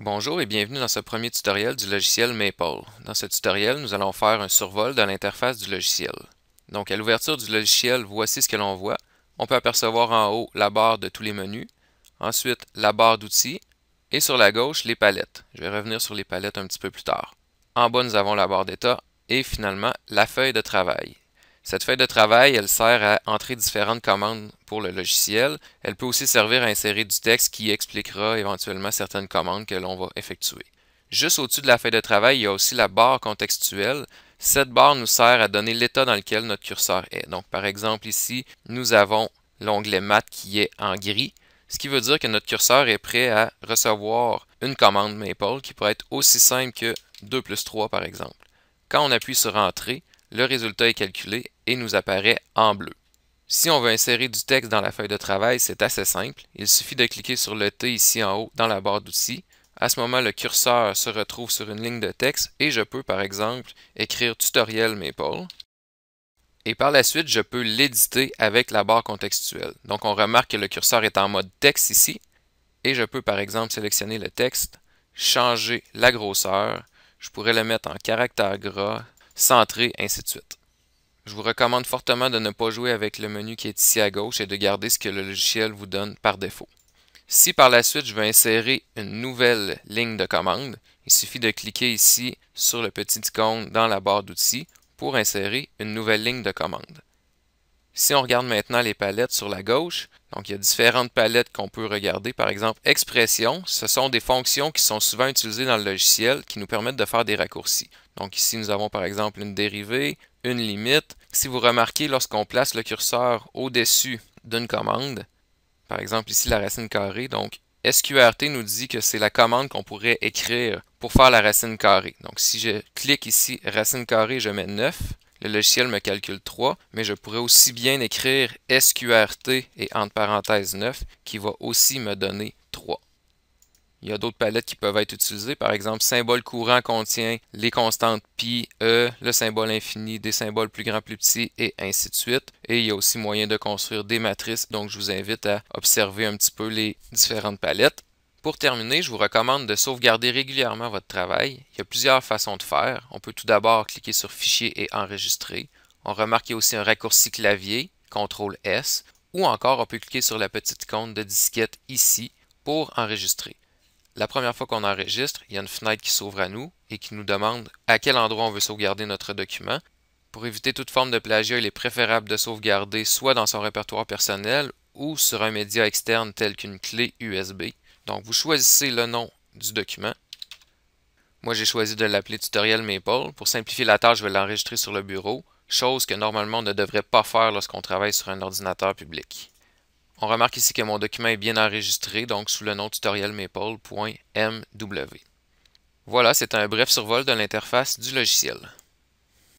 Bonjour et bienvenue dans ce premier tutoriel du logiciel Maple. Dans ce tutoriel, nous allons faire un survol de l'interface du logiciel. Donc à l'ouverture du logiciel, voici ce que l'on voit. On peut apercevoir en haut la barre de tous les menus, ensuite la barre d'outils et sur la gauche les palettes. Je vais revenir sur les palettes un petit peu plus tard. En bas, nous avons la barre d'état et finalement la feuille de travail. Cette feuille de travail, elle sert à entrer différentes commandes pour le logiciel. Elle peut aussi servir à insérer du texte qui expliquera éventuellement certaines commandes que l'on va effectuer. Juste au-dessus de la feuille de travail, il y a aussi la barre contextuelle. Cette barre nous sert à donner l'état dans lequel notre curseur est. Donc, par exemple, ici, nous avons l'onglet Math qui est en gris, ce qui veut dire que notre curseur est prêt à recevoir une commande Maple qui pourrait être aussi simple que 2 plus 3 par exemple. Quand on appuie sur Entrée, le résultat est calculé et nous apparaît en bleu. Si on veut insérer du texte dans la feuille de travail, c'est assez simple. Il suffit de cliquer sur le T ici en haut dans la barre d'outils. À ce moment, le curseur se retrouve sur une ligne de texte et je peux par exemple écrire tutoriel Maple. Et par la suite, je peux l'éditer avec la barre contextuelle. Donc on remarque que le curseur est en mode texte ici et je peux par exemple sélectionner le texte, changer la grosseur, je pourrais le mettre en caractère gras, centré, ainsi de suite. Je vous recommande fortement de ne pas jouer avec le menu qui est ici à gauche et de garder ce que le logiciel vous donne par défaut. Si par la suite je veux insérer une nouvelle ligne de commande, il suffit de cliquer ici sur le petit icône dans la barre d'outils pour insérer une nouvelle ligne de commande. Si on regarde maintenant les palettes sur la gauche, donc il y a différentes palettes qu'on peut regarder. Par exemple, expression, ce sont des fonctions qui sont souvent utilisées dans le logiciel qui nous permettent de faire des raccourcis. Donc ici, nous avons par exemple une dérivée, une limite. Si vous remarquez, lorsqu'on place le curseur au-dessus d'une commande, par exemple ici la racine carrée, donc SQRT nous dit que c'est la commande qu'on pourrait écrire pour faire la racine carrée. Donc si je clique ici racine carrée, je mets 9. Le logiciel me calcule 3, mais je pourrais aussi bien écrire SQRT et entre parenthèses 9 qui va aussi me donner 3. Il y a d'autres palettes qui peuvent être utilisées. Par exemple, symbole courant contient les constantes pi, e, le symbole infini, des symboles plus grands, plus petits, et ainsi de suite. Et il y a aussi moyen de construire des matrices, donc je vous invite à observer un petit peu les différentes palettes. Pour terminer, je vous recommande de sauvegarder régulièrement votre travail. Il y a plusieurs façons de faire. On peut tout d'abord cliquer sur Fichier et enregistrer. On remarque qu'il y a aussi un raccourci clavier, CTRL S, ou encore on peut cliquer sur la petite icône de disquette ici pour enregistrer. La première fois qu'on enregistre, il y a une fenêtre qui s'ouvre à nous et qui nous demande à quel endroit on veut sauvegarder notre document. Pour éviter toute forme de plagiat, il est préférable de sauvegarder soit dans son répertoire personnel ou sur un média externe tel qu'une clé USB. Donc, vous choisissez le nom du document. Moi, j'ai choisi de l'appeler Tutoriel Maple. Pour simplifier la tâche, je vais l'enregistrer sur le bureau, chose que normalement on ne devrait pas faire lorsqu'on travaille sur un ordinateur public. On remarque ici que mon document est bien enregistré, donc sous le nom tutorielmaple.mw. Voilà, c'est un bref survol de l'interface du logiciel.